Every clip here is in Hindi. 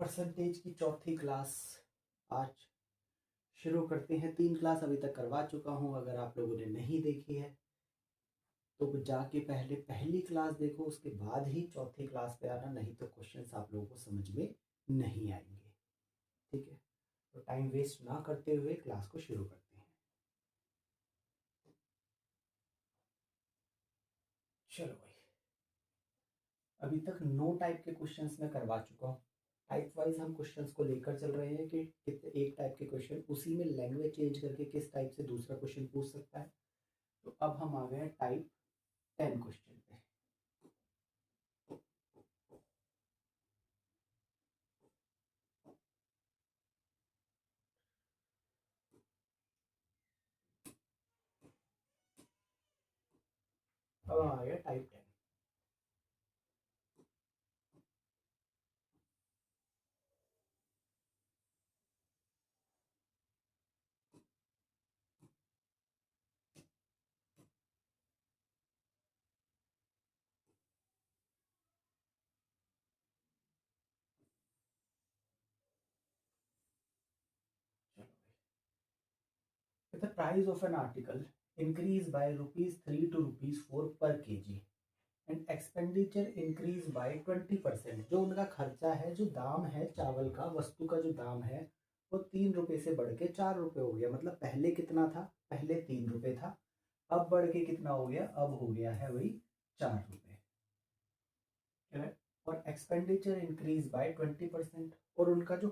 परसेंटेज की चौथी क्लास आज शुरू करते हैं। 3 क्लास अभी तक करवा चुका हूँ। अगर आप लोगों ने नहीं देखी है तो जाके पहले पहली क्लास देखो, उसके बाद ही चौथी क्लास पे आना, नहीं तो क्वेश्चंस आप लोगों को समझ में नहीं आएंगे। ठीक है, तो टाइम वेस्ट ना करते हुए क्लास को शुरू करते हैं। चलो भाई, अभी तक 9 टाइप के क्वेश्चंस मैं करवा चुका हूँ। टाइप वाइज हम क्वेश्चंस को लेकर चल रहे हैं कि एक टाइप के क्वेश्चन उसी में लैंग्वेज चेंज करके किस टाइप से दूसरा क्वेश्चन पूछ सकता है। तो अब हम आ गए हैं टाइप 10 क्वेश्चन पे। अब हम आ गए type 10। The price of an article increase by ₹3 to ₹4 per kg and expenditure increase by 20%। जो उनका खर्चा है, जो दाम है चावल का, वस्तु का जो दाम है वो ₹3 से बढ़ के ₹4 हो गया। मतलब पहले कितना था? पहले ₹3 था, अब बढ़ के कितना हो गया? अब हो गया है वही ₹4। और एक्सपेंडिचर इंक्रीज बाय 20%। और उनका जो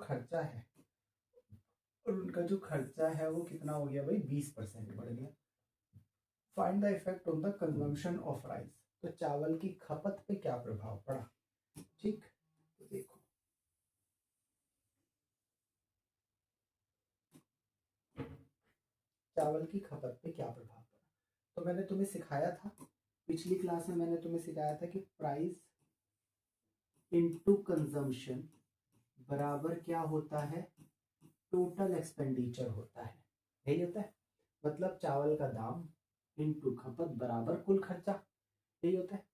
खर्चा है वो कितना हो गया भाई? 20% बढ़ गया। Find the effect on the consumption of rice. तो चावल की खपत पे क्या प्रभाव पड़ा? ठीक, तो देखो चावल की खपत पे क्या प्रभाव पड़ा। तो मैंने तुम्हें सिखाया था, पिछली क्लास में मैंने तुम्हें सिखाया था कि प्राइस इनटू कंजम्पशन बराबर क्या होता है? टोटल एक्सपेंडिचर होता है। यही होता है, मतलब चावल का दाम इनटू खपत बराबर कुल खर्चा। यही होता है।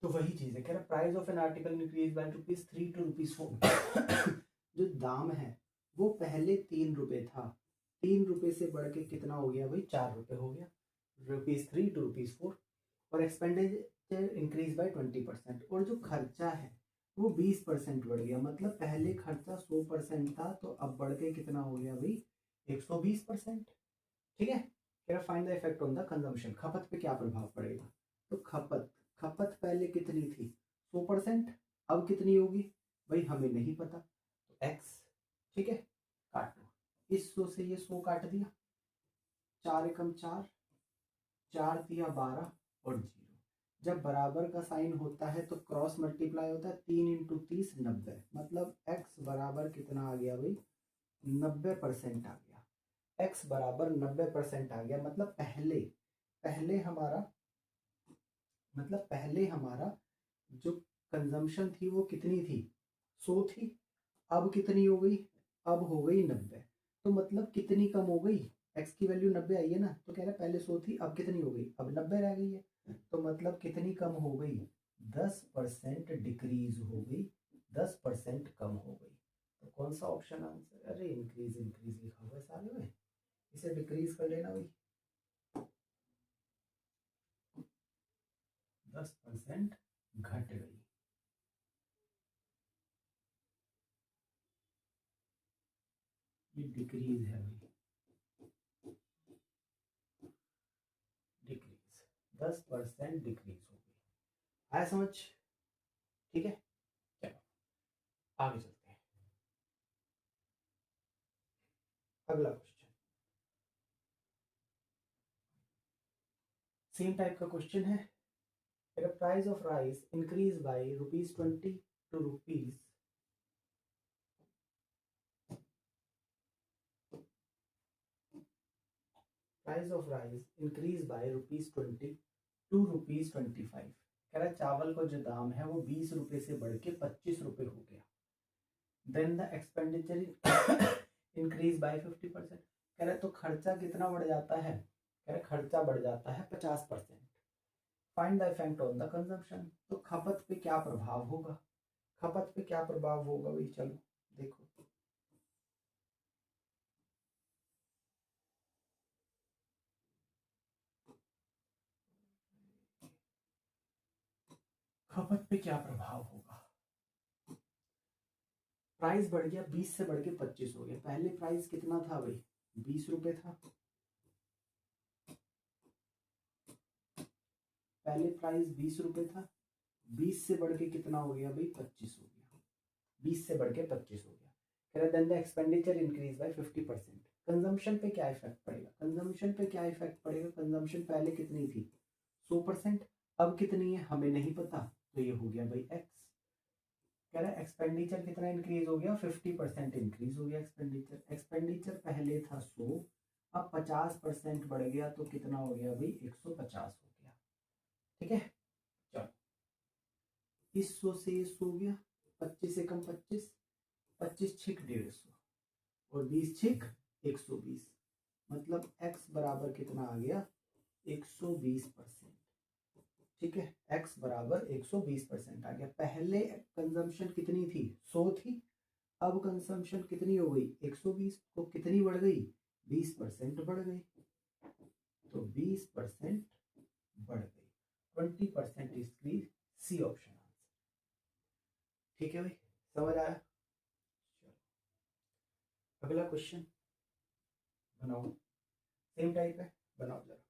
तो वही चीज है, कह रहा price of an article increase by ₹3 to ₹4। जो दाम है वो पहले ₹3 था, ₹3 से बढ़ के कितना हो गया भाई? ₹4 हो गया। ₹3 to ₹4। और एक्सपेंडिचर इंक्रीज बाय 20%। और जो खर्चा है वो 20% बढ़ गया। मतलब पहले खर्चा 100% था, तो अब बढ़ के कितना हो गया भाई? 120%। ठीक है, फिर find the effect on the consumption. खपत पे क्या प्रभाव पड़ेगा? तो खपत पहले कितनी थी? 100%। अब कितनी होगी भाई? हमें नहीं पता। तो x, ठीक है, काट लो। इस 100 से ये 100 काट दिया, 4 एकम 4, 4 दिया 12 और 0। जब बराबर का साइन होता है तो क्रॉस मल्टीप्लाई होता है। 3 इंटू 30 90। मतलब x बराबर कितना आ गया भाई? 90% आ गया। x बराबर 90% आ गया। मतलब पहले हमारा जो कंजम्पशन थी वो कितनी थी? 100 थी। अब कितनी हो गई? अब हो गई 90। तो मतलब कितनी कम हो गई? x की वैल्यू 90 आई है ना, तो कह रहा है पहले 100 थी, अब कितनी हो गई? अब 90 रह गई है। तो मतलब कितनी कम हो गई? 10% डिक्रीज हो गई, 10% कम हो गई। तो कौन सा ऑप्शन आंसर? अरे इंक्रीज इंक्रीज लिखा हुआ है सारे में, इसे डिक्रीज कर लेना भाई। 10% घट गई। ये डिक्रीज है भाई, डिक्रीज, 10% डिक्रीज हो गई। आया समझ? ठीक है, चलो आगे चलते हैं। अगला क्वेश्चन सेम टाइप का क्वेश्चन है। The price of rice increased by ₹20 to rupees price of rice increased by ₹20 to ₹25। कह रहा है चावल का जो दाम है वो ₹20 से बढ़ के ₹25 हो गया। Then the expenditure increase by 50%। कह रहा है तो खर्चा कितना बढ़ जाता है? कह रहे खर्चा बढ़ जाता है 50%। Find the effect on the consumption. तो खपत पे क्या प्रभाव होगा, खपत पे क्या प्रभाव होगा भाई, चलो देखो। खपत पे क्या प्रभाव होगा, प्राइस बढ़ गया 20 से बढ़ के 25 हो गया। पहले प्राइस कितना था भाई, 20 रुपए था। पहले प्राइस 20 रुपए था, 20 से बढ़ के कितना हो गया भाई, 25 हो गया। 20 से बढ़ के 25 हो गया। कह रहा then the expenditure increase by 50%। Consumption पे क्या इफेक्ट पड़ेगा, कंजम्पशन पे क्या इफेक्ट पड़ेगा, कंजम्पशन पहले कितनी थी 100%, अब कितनी है हमें नहीं पता, तो ये हो गया भाई एक्स। कह रहा है एक्सपेंडिचर कितना इंक्रीज हो गया, 50% इंक्रीज हो गया एक्सपेंडिचर। एक्सपेंडिचर पहले था 100, अब 50% बढ़ गया तो कितना हो गया भाई 150 हो गया। ठीक है, चलो इस 100 से ये 100 गया, 25 से कम 25, 25 छिक 150 और 20 छिक 120, मतलब x बराबर कितना आ गया 120%। ठीक है, x बराबर 120% आ गया। पहले कंजम्पशन कितनी थी 100 थी, अब कंजम्पशन कितनी हो गई 120, तो कितनी बढ़ गई 20% बढ़ गई, तो 20% बढ़ गई, 20% इसकी सी ऑप्शन आंसर। ठीक है भाई, समझ आया। चलो अगला क्वेश्चन बनाओ, सेम टाइप है, बनाओ जरा।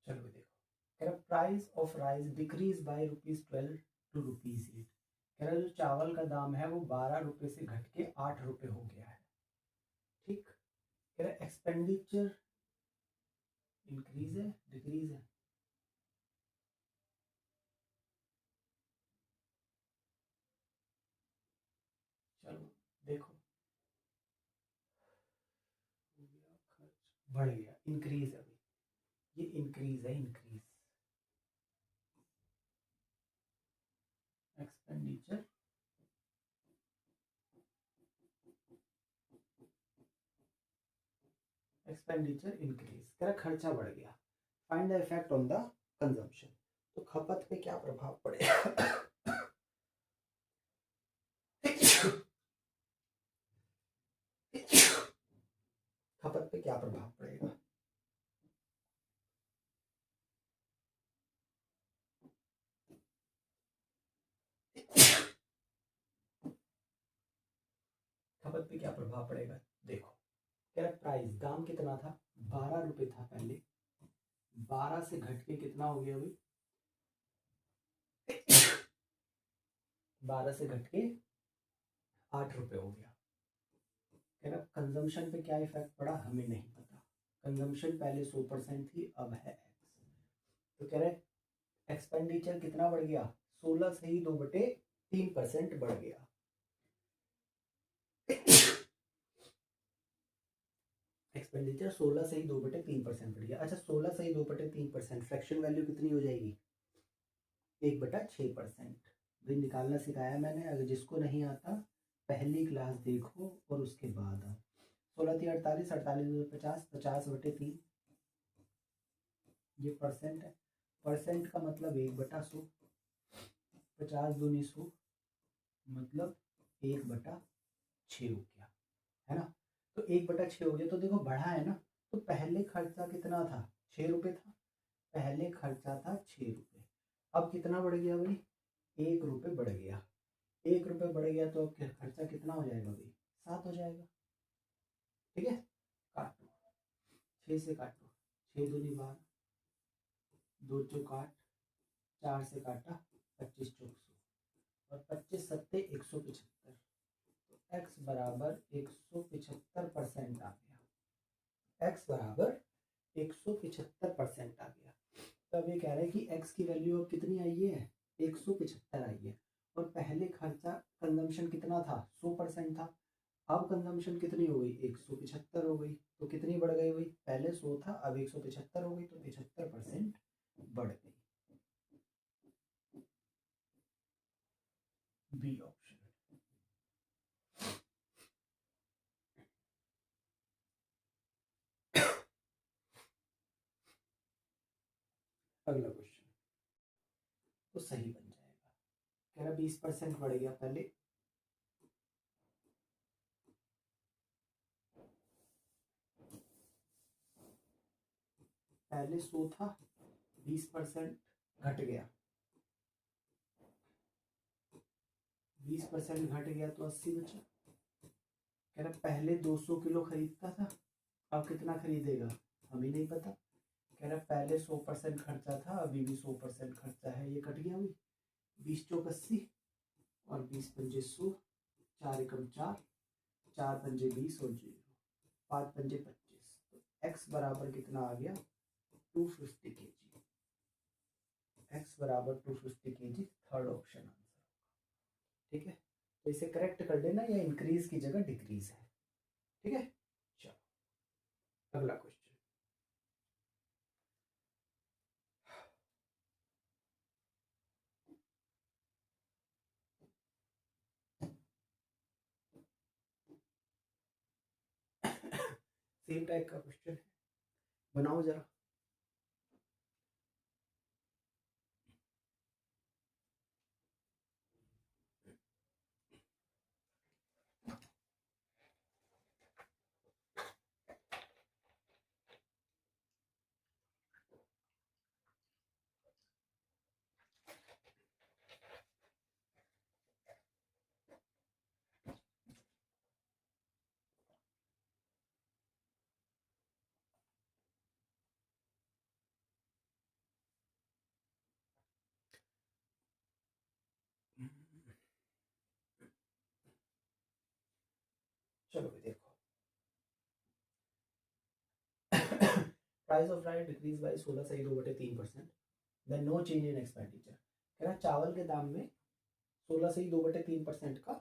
चलो देखो, कह रहा price of rice decrease by ₹12 to ₹8। कह रहा जो चावल का दाम है वो 12 रुपए से घट के 8 रुपए हो गया है। ठीक, कह रहा एक्सपेंडिचर इंक्रीज है डिक्रीज है, चलो देखो, हो गया खर्च बढ़ गया, इंक्रीज है भाई, ये इंक्रीज है, इंक्रीज एक्सपेंडिचर एक्सपेंडिचर इंक्रीज, कह रहा खर्चा बढ़ गया। Find the effect on the consumption. तो खपत पे क्या प्रभाव पड़ेगा खपत पे क्या प्रभाव पड़ेगा, खपत पे क्या प्रभाव पड़ेगा, देखो कह रहा प्राइस, दाम कितना था 12 रुपए था पहले, 12 से घट के कितना हो गया भाई 12 से घट के 8 रुपए हो गया। कह रहा कंजम्पशन पे क्या इफेक्ट पड़ा हमें नहीं पता, कंजम्पशन पहले 100% थी, अब है एक्स। तो कह रहे एक्सपेंडिचर कितना बढ़ गया, 16 से ही 2/3% बढ़ गया। एक्सपेंडिचर 16 से ही 2/3% बढ़ गया। अच्छा 16 से ही 2/3%, फ्रैक्शन वैल्यू कितनी हो जाएगी 1/6%। भाई निकालना सिखाया मैंने, अगर जिसको नहीं आता पहली क्लास देखो और उसके बाद आओ। 16 × 48, 48 × 50, 50/3, ये परसेंट है, परसेंट का मतलब 1/100, 50×2 100, मतलब 1/6 हो गया, है ना। तो 1/6 हो गया, तो देखो बढ़ा है ना। तो पहले खर्चा कितना था 6 रुपये था, पहले खर्चा था 6 रुपये, अब कितना बढ़ गया भाई 1 रुपये बढ़ गया, 1 रुपये बढ़ गया, तो अब खर्चा कितना हो जाएगा भाई 7 हो जाएगा। ठीक है, काटो, 6 से काटो, 6×2 = 12, 2 चौक 8, 4 से काटा 25 चौक 100 और 25×7 = 175, तो x बराबर 175% आ गया, x बराबर 175% आ गया। तब ये कह रहे हैं कि x की वैल्यू अब कितनी आई है, 175 आई है, और पहले खर्चा कंजम्पशन कितना था, 100% था। अब कंजम्पशन कितनी हो गई, 175 हो गई। तो कितनी बढ़ गई भाई, पहले 100 था अब 175 हो गई, तो 75% बढ़ गई। B option. अगला क्वेश्चन तो सही बन जाएगा। कह रहा 20% बढ़ गया। पहले 100 था, 20% घट गया, 20% घट गया तो 80 बचा। कह रहा पहले 200 किलो खरीदता था, अब कितना खरीदेगा, हमें नहीं पता। कह रहा पहले 100% खर्चा था, अभी भी 100% खर्चा है, ये कट गया भाई। 20 चौक 80 और 20 पंजे 100, 4 एकम 4, 4 पंजे 20 और 0, 5 पंजे 25। तो x बराबर कितना आ गया, 250 kg। x बराबर 250 kg, थर्ड ऑप्शन आंसर। ठीक है, तो इसे करेक्ट कर लेना, या इंक्रीज की जगह डिक्रीज है। ठीक है, चलो अगला क्वेश्चन। सेम टाइप का क्वेश्चन है, बनाओ जरा। चलो देखो, price of rice decrease by 16 से 2/3%, then no change in expenditure. कह रहा चावल के दाम में 16 से 2/3% का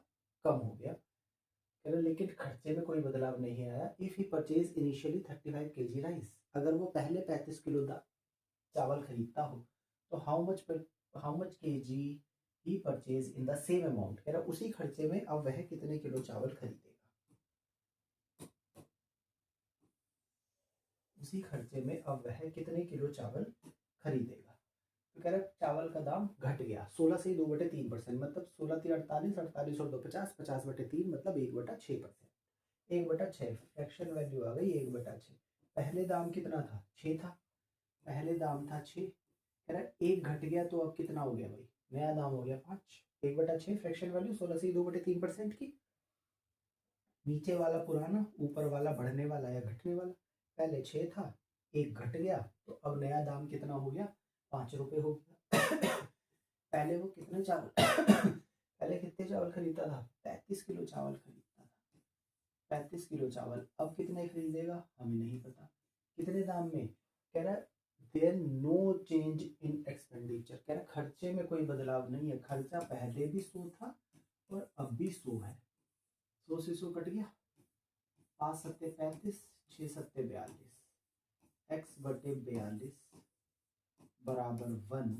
कम हो गया। कह रहा लेकिन खर्चे में कोई बदलाव नहीं आया। If he purchase initially 35 kg rice, अगर वो पहले 35 किलो चावल खरीदता हो, तो how much kg he purchase in the same amount. कह रहा उसी खर्चे में अब वह कितने किलो चावल खरीदेगा, उसी खर्चे में अब वह कितने किलो चावल खरीदेगा। तो कह रहा चावल का दाम घट गया 16 से 2/3%, मतलब 16×3 = 48, 48 और 2 50, 50/3 मतलब 1/6%। 1/6 फ्रैक्शन वैल्यू आ गई 1/6। पहले दाम कितना था, 6 था, पहले दाम था 6। कह रहा 1 घट गया तो अब कितना हो गया भाई, नया दाम हो गया 5। 1/6 फ्रैक्शन वैल्यू 16 से 2/3% की। नीचे वाला पुराना, ऊपर वाला बढ़ने वाला या घटने वाला। पहले 6 था, 1 घट गया, तो अब नया दाम कितना हो गया, 5 रुपये हो गया। पहले वो कितने चावल पहले कितने चावल खरीदता था, 35 किलो चावल खरीदता था। 35 किलो चावल अब कितने खरीदेगा, हमें नहीं पता। कितने दाम में, कह रहा there no change in expenditure. कह रहा खर्चे में कोई बदलाव नहीं है, खर्चा पहले भी 100 था और अब भी 100 है। 100 से 100 कट गया, 5 सत्ते 35, 6 सत्ते 42, x/42 बराबर 1।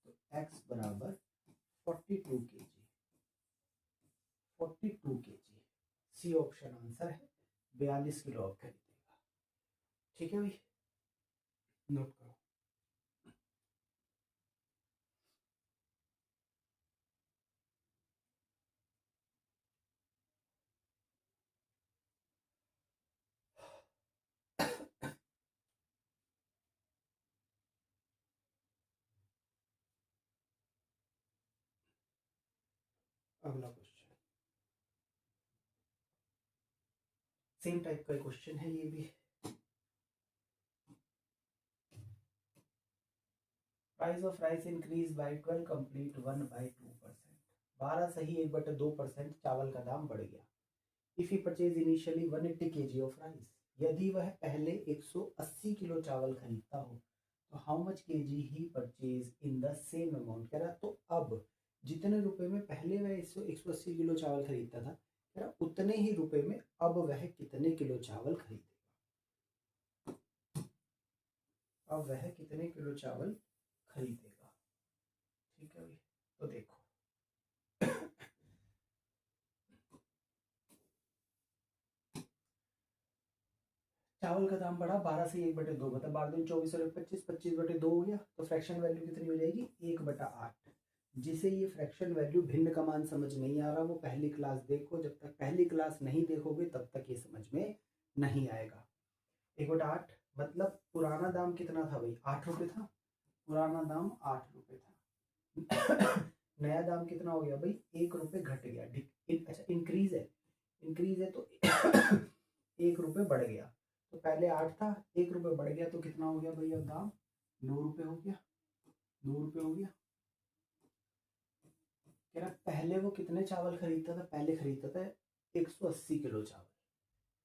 तो x बराबर 42 kg, 42 kg। C option answer है, 42 किलो अब खरीदेगा। ठीक है भाई, नोट करो। अगला क्वेश्चन सेम टाइप का क्वेश्चन है ये भी। Price of rice increase by 12 complete 1/2%। 12 सही 1/2% चावल का दाम बढ़ गया। If he purchase initially 180 kg of rice, यदि वह पहले 180 किलो चावल खरीदता हो, तो how much KG he purchase in the same amount, कह रहा तो अब जितने रुपए में पहले वह 180 किलो चावल खरीदता था, कह रहा उतने ही रुपए में अब वह कितने किलो चावल खरीदेगा। अब वह कितने किलो चावल खरीदेगा। ठीक है भाई, तो देखो चावल का दाम बढ़ा 12 से 1/2, मतलब 12 दूनी 24 और 25, 25/2 हो गया, तो फ्रैक्शन वैल्यू कितनी हो जाएगी 1/8। जिसे ये फ्रैक्शन वैल्यू भिन्न का मान समझ नहीं आ रहा, वो पहली क्लास देखो, जब तक पहली क्लास नहीं देखोगे तब तक ये समझ में नहीं आएगा। 1/8 मतलब पुराना दाम कितना था भाई, 8 रुपये था, पुराना दाम 8 रुपये था। नया दाम कितना हो गया भाई, 1 रुपये घट गया। अच्छा इंक्रीज है, इंक्रीज है तो 1 रुपये बढ़ गया। तो पहले 8 था, 1 रुपये बढ़ गया तो कितना हो गया भाई, अब दाम 9 रुपये हो गया, 9 रुपये हो गया। कह रहा पहले वो कितने चावल खरीदता था, पहले खरीदता था 180 किलो चावल,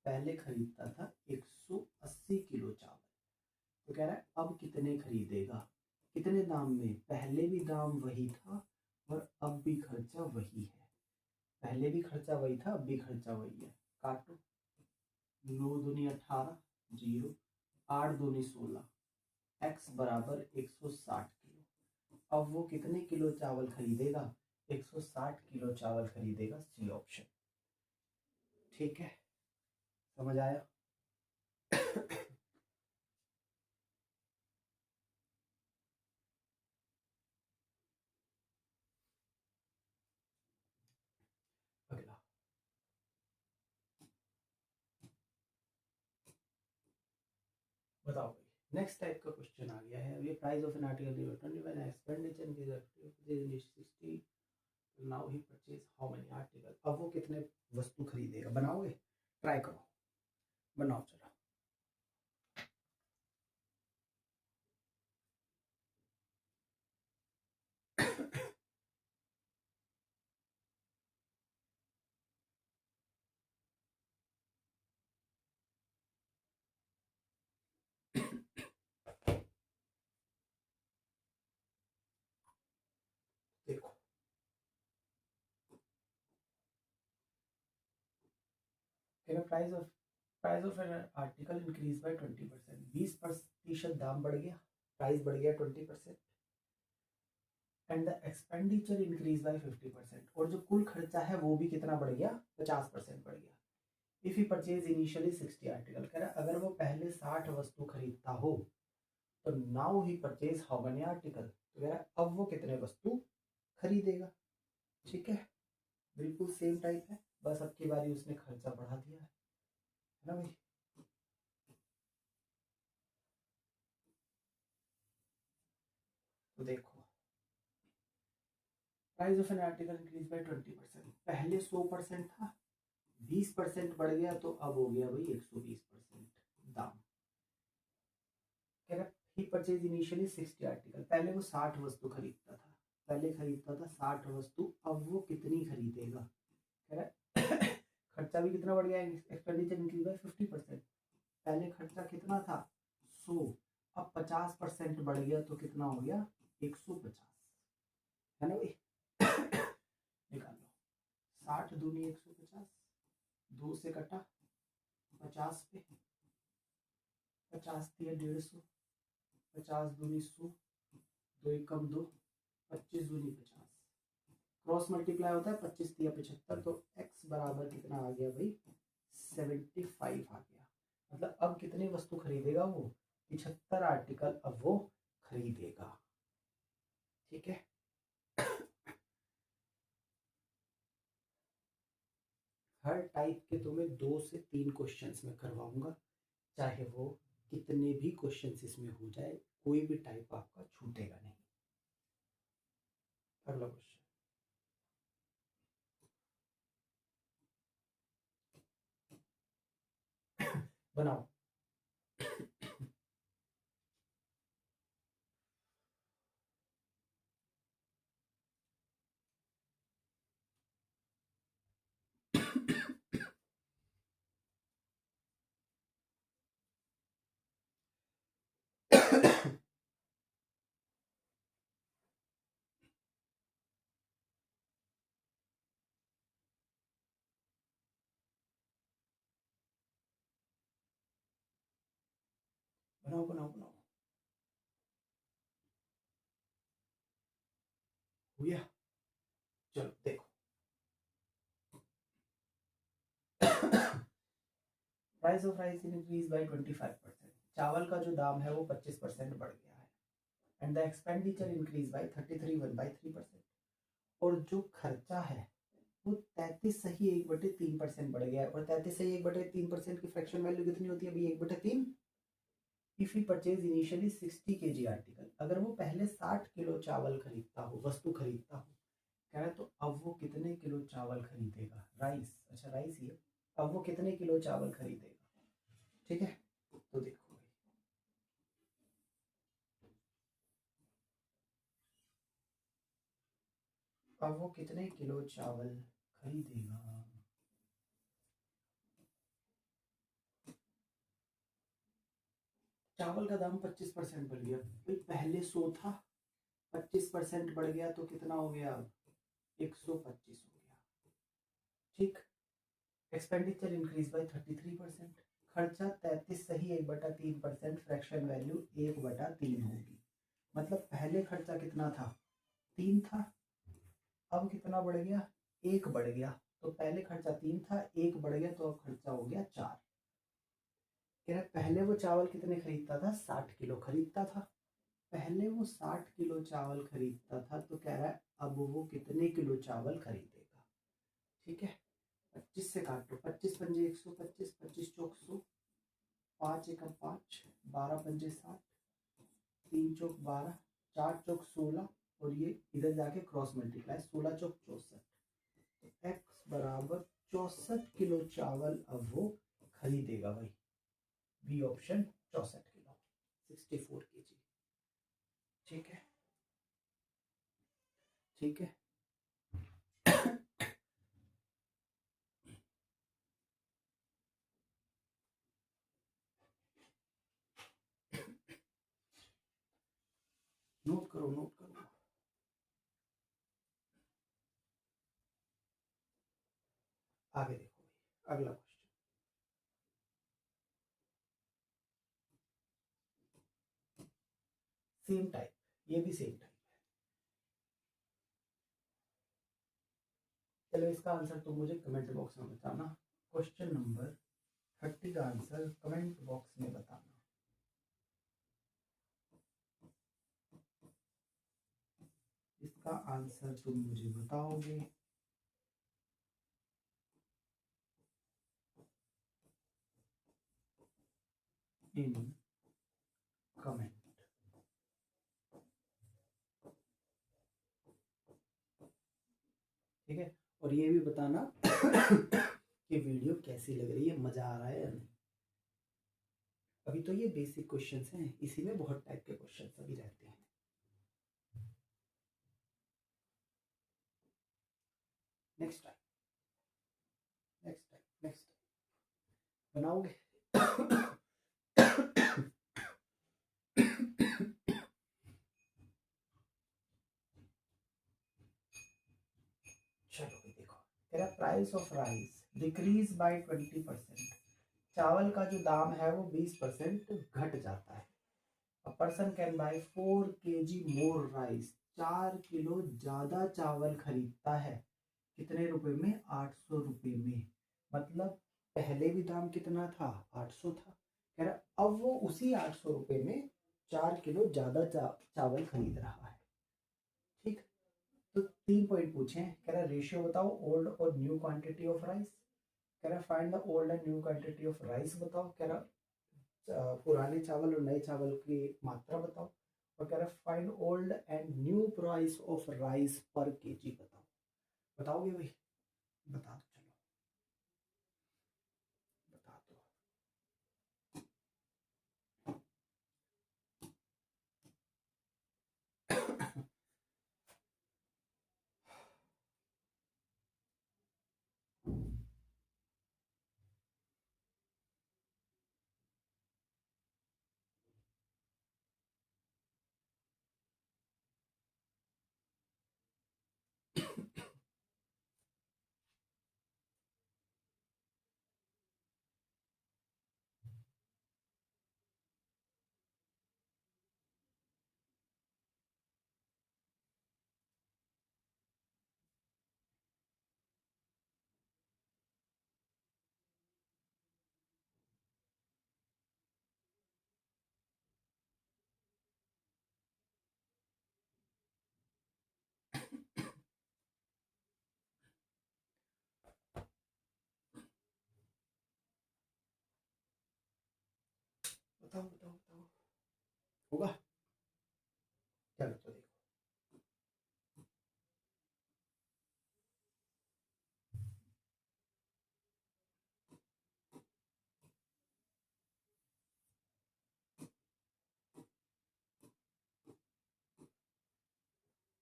पहले खरीदता था 180 किलो चावल। तो कह रहा है अब कितने खरीदेगा, कितने दाम में, पहले भी दाम वही था और अब भी खर्चा वही है। पहले भी खर्चा वही था, अब भी खर्चा वही है। काटो, 9 दूनी 18, 0, 8 दूनी 16, x बराबर 160 किलो। अब वो कितने किलो चावल खरीदेगा, 160 किलो चावल खरीदेगा, सी ऑप्शन। ठीक है, समझ आया। अगला बताओ भाई, नेक्स्ट टाइप का क्वेश्चन आ गया है। ये price of an article 21 expenditure 60, now he purchase how many article. अब वो कितने वस्तु खरीदेगा, बनाओगे, ट्राई करो, बनाओ चलो। देखो price of an article increase by 20%, 20% दाम बढ़ गया, प्राइस बढ़ गया 20%, and the expenditure increase by 50%, और जो कुल खर्चा है वो भी कितना बढ़ गया, 50% बढ़ गया। If he purchase initially 60 article, कह रहा अगर वो पहले 60 वस्तु खरीदता हो तो now he purchase how many article, तो कह रहा अब वो कितने वस्तु खरीदेगा। ठीक है, बिल्कुल सेम टाइप है, बस अब की बारी उसने खर्चा बढ़ा दिया है ना भाई। तो देखो price of an article increase by 20%, पहले 100% था, 20% बढ़ गया तो अब हो गया भाई 120% दाम। कह रहा ही परचेज इनिशियली 60 आर्टिकल, पहले वो 60 वस्तु खरीदता था, पहले खरीदता था 60 वस्तु, अब वो कितनी खरीदेगा। कह रहा खर्चा भी कितना बढ़ गया, एक्सपेंडिचर इंक्रीज बाय 50%, पहले खर्चा कितना था 100, अब 50% बढ़ गया तो कितना हो गया 150, है ना भाई। निकाल लो, 60 दूनी 150, 2 से कटा 50 पे, 50 दिया 150, 50 दूनी 100, 2 एकम 2, 25 दूनी 50, क्रॉस मल्टीप्लाई होता है 25 दिया 75, तो x बराबर कितना आ गया भाई 75 आ गया। मतलब अब कितनी वस्तु खरीदेगा वो, 75 आर्टिकल अब वो खरीदेगा। ठीक है, हर टाइप के तुम्हें 2 से 3 क्वेश्चंस में करवाऊंगा, चाहे वो कितने भी क्वेश्चंस इसमें हो जाए, कोई भी टाइप आपका छूटेगा नहीं। अगला क्वेश्चन बनाओ। बनाओ बनाओ बनाओ, हो गया। चलो देखो, price of rice increase by 25%। चावल का जो दाम है वो 25% बढ़ गया है। And the expenditure increase bye 33.3%। और जो खर्चा है वो 33 सही 1/3% बढ़ गया है। और 33 सही 1/3% की फ्रैक्शन वैल्यू कितनी होती है अभी? 1/3। If he purchase initially 60 kg article, अगर वो पहले 60 किलो चावल खरीदता हो, वस्तु खरीदता हो, कह रहा है तो अब वो कितने किलो चावल खरीदेगा? राइस, अच्छा राइस ही है। अब वो कितने किलो चावल खरीदेगा? ठीक है, तो देखो भाई, अब वो कितने किलो चावल खरीदेगा? चावल का दाम 25% बढ़ गया भाई, पहले 100 था, 25% बढ़ गया तो कितना हो गया? अब 125 हो गया। ठीक। Expenditure increase bye 33%। खर्चा 33 सही 1/3%, फ्रैक्शन वैल्यू 1/3 होगी। मतलब पहले खर्चा कितना था? 3 था, अब कितना बढ़ गया? 1 बढ़ गया। तो पहले खर्चा 3 था, 1 बढ़ गया, तो अब खर्चा हो गया 4। कह रहा है पहले वो चावल कितने खरीदता था? 60 किलो खरीदता था। पहले वो 60 किलो चावल खरीदता था, तो कह रहा है अब वो कितने किलो चावल खरीदेगा? ठीक है, 25 से काट लो, 25 पंजे 125, 25 चौक 100, 5 एकम 5, 12 पंजे 60, 3 चौक 12, 4 चौक 16, और ये इधर जाके क्रॉस मल्टीप्लाई, 16 चौक 64। एक्स बराबर 64 किलो चावल अब वो खरीदेगा भाई। B option 64 kilo, 64 kg। ठीक है, ठीक है। नोट करो, नोट करो। आगे देखो भाई, अगला क्वेश्चन। सेम टाइप, ये भी सेम टाइप। चलो इसका आंसर तुम मुझे कमेंट बॉक्स में बताना। क्वेश्चन नंबर 30 का आंसर कमेंट बॉक्स में बताना। इसका आंसर तुम मुझे बताओगे इन कमेंट। ठीक है, और ये भी बताना कि वीडियो कैसी लग रही है, मजा आ रहा है या नहीं। अभी तो ये बेसिक क्वेश्चंस हैं, इसी में बहुत टाइप के क्वेश्चंस अभी रहते हैं। Next time, next time, next time बनाओगे। चलो भाई देखो, तेरा price of rice decrease bye 20%। चावल का जो दाम है वो 20% घट जाता है। A person can buy 4 kg more rice, 4 kilo ज्यादा चावल खरीदता है। कितने रुपए में? 800 रुपए में। मतलब पहले भी दाम कितना था? 800 था। कह रहा अब वो उसी 800 रुपए में 4 किलो ज्यादा चावल खरीद रहा है। ठीक। तो 3 पॉइंट पूछे हैं। कह रहा रेशियो बताओ ओल्ड और न्यू क्वांटिटी ऑफ राइस। कह रहा find the old and new quantity of rice बताओ। कह रहा पुराने चावल और नए चावल की मात्रा बताओ। और कह रहा find old and new price of rice पर केजी बताओ। बताओगे भाई? बता दो, चलो बता दो। बताओ बताओ बताओ, होगा? चलो तो देखो,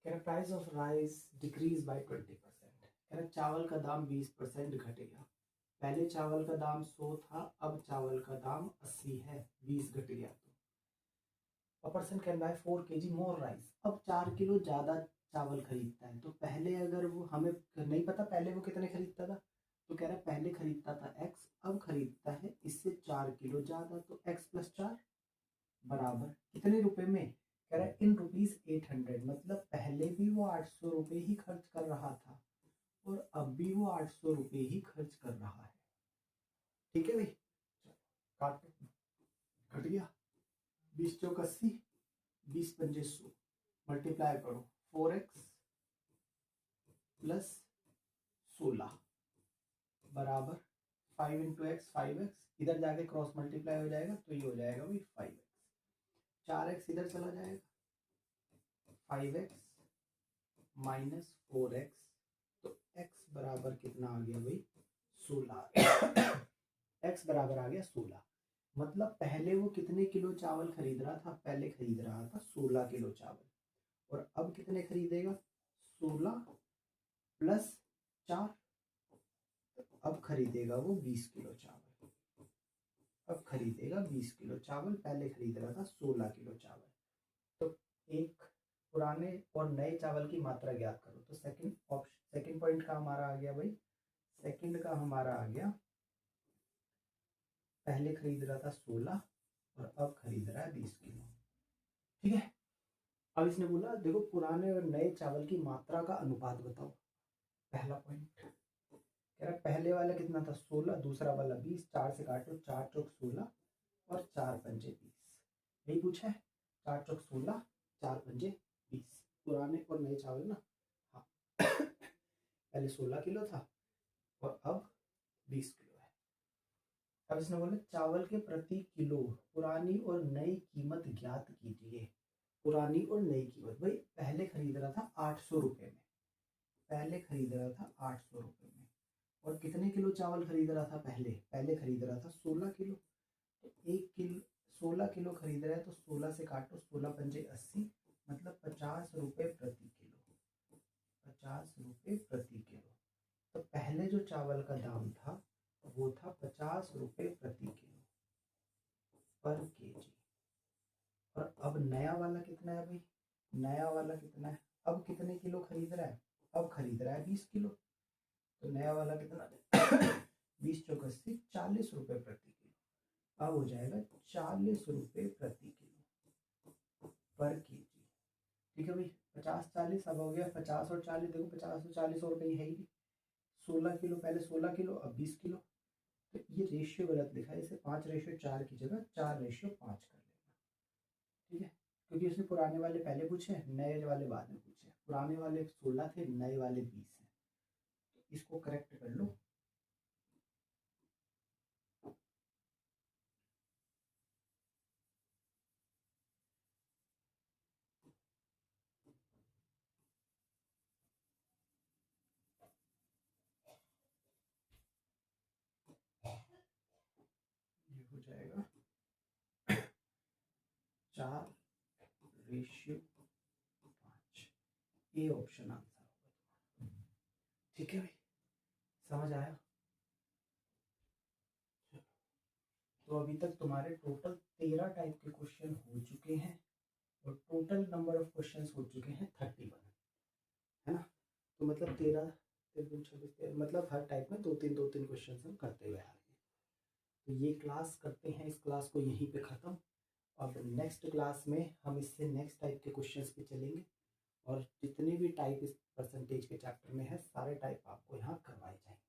कह रहा price of rice decrease bye 20%। कह रहा चावल का दाम 20% घटेगा। पहले चावल का दाम 100 था, अब चावल का दाम 80 है, 20 घट गया। तो a person can buy 4 kg more rice. अब 4 किलो ज़्यादा चावल खरीदता है, तो पहले अगर वो, हमें नहीं पता पहले वो कितने खरीदता था, तो कह रहा है पहले खरीदता था x, अब खरीदता है इससे 4 किलो ज़्यादा, तो x + 4 बराबर कितने रुपए में? कह रहा है इन ₹800। मतलब पहले भी वो 800 रुपये ही खर्च कर रहा था और अब भी वो 800 रुपये ही खर्च कर रहा है। ठीक है भाई, काटो, घट गया 20 चौक 80, 20 पंजे 100, मल्टीप्लाई करो 4x + 16 बराबर 5 × x 5x, इधर जाके क्रॉस मल्टीप्लाई हो जाएगा तो ये हो जाएगा भाई 5x, 4x इधर चला जाएगा, 5x - 4x, तो x बराबर कितना आ गया भाई? 16। x बराबर आ गया 16। मतलब पहले वो कितने किलो चावल खरीद रहा था? पहले खरीद रहा था 16 किलो चावल, और अब कितने खरीदेगा? 16 + 4, अब खरीदेगा वो 20 किलो चावल। अब खरीदेगा 20 किलो चावल, पहले खरीद रहा था 16 किलो चावल। तो एक पुराने और नए चावल की मात्रा ज्ञात करो। तो सेकंड पॉइंट का हमारा आ गया भाई, सेकंड का हमारा आ गया, पहले खरीद रहा था 16 और अब खरीद रहा है 20 किलो। ठीक है, अब इसने बोला देखो पुराने और नए चावल की मात्रा का अनुपात बताओ। पहला पॉइंट कह रहा पहले वाला कितना था? 16, दूसरा वाला 20, 4 से काटो, 4 चौक 16 और 4 पंजे 20, यही पूछा है। 4 चौक 16, 4 पंजे 20, पुराने और नए चावल ना। हाँ पहले 16 किलो था और अब 20 किलो है। अब इसने बोला चावल के प्रति किलो पुरानी और नई कीमत ज्ञात कीजिए। पुरानी और नई कीमत, भाई पहले खरीद रहा था 800 रुपये में, पहले खरीद रहा था 800 रुपये में, और कितने किलो चावल खरीद रहा था? पहले खरीद रहा था 16 किलो, तो 1 किलो 16 किलो खरीद रहा है, तो 16 से काटो, 16 पंजे 80, मतलब 50 रुपये प्रति किलो, 50 रुपये प्रति किलो। तो पहले जो चावल का दाम था वो था 50 रुपये प्रति किलो पर केजी, और अब नया वाला कितना है भाई? नया वाला कितना है? अब कितने किलो खरीद रहा है? अब खरीद रहा है 20 किलो, तो नया वाला कितना है? 20 चौक 80, 40 रुपये प्रति किलो। अब हो जाएगा 40 रुपये प्रति किलो पर केजी। ठीक है भाई, 50 40 अब हो गया 50 और 40, देखो 50 और 40 और कहीं है ही नहीं। 16 किलो, पहले 16 किलो अब 20 किलो, तो ये रेशियो गलत लिखा है, इसे 5:4 की जगह 4:5 कर लेना। ठीक है, क्योंकि उसने पुराने वाले पहले पूछे, नए वाले बाद में पूछे। पुराने वाले 16 थे, नए वाले 20 हैं, तो इसको करेक्ट कर लो। ये हो जाएगा 4:5, ए ऑप्शन आंसर होगा। ठीक है भाई, समझ आया? तो अभी तक तुम्हारे टोटल 13 टाइप के क्वेश्चन हो चुके हैं, और टोटल नंबर ऑफ क्वेश्चन हो चुके हैं 31, है ना? तो मतलब 13 13 26 13, मतलब हर टाइप में 2-3 क्वेश्चन हम करते हुए आ रहे हैं। तो ये क्लास करते हैं, इस क्लास को यहीं पे ख़त्म। अब नेक्स्ट क्लास में हम इससे नेक्स्ट टाइप के क्वेश्चंस पे चलेंगे, और जितने भी टाइप इस परसेंटेज के चैप्टर में है सारे टाइप आपको यहाँ करवाए जाएंगे।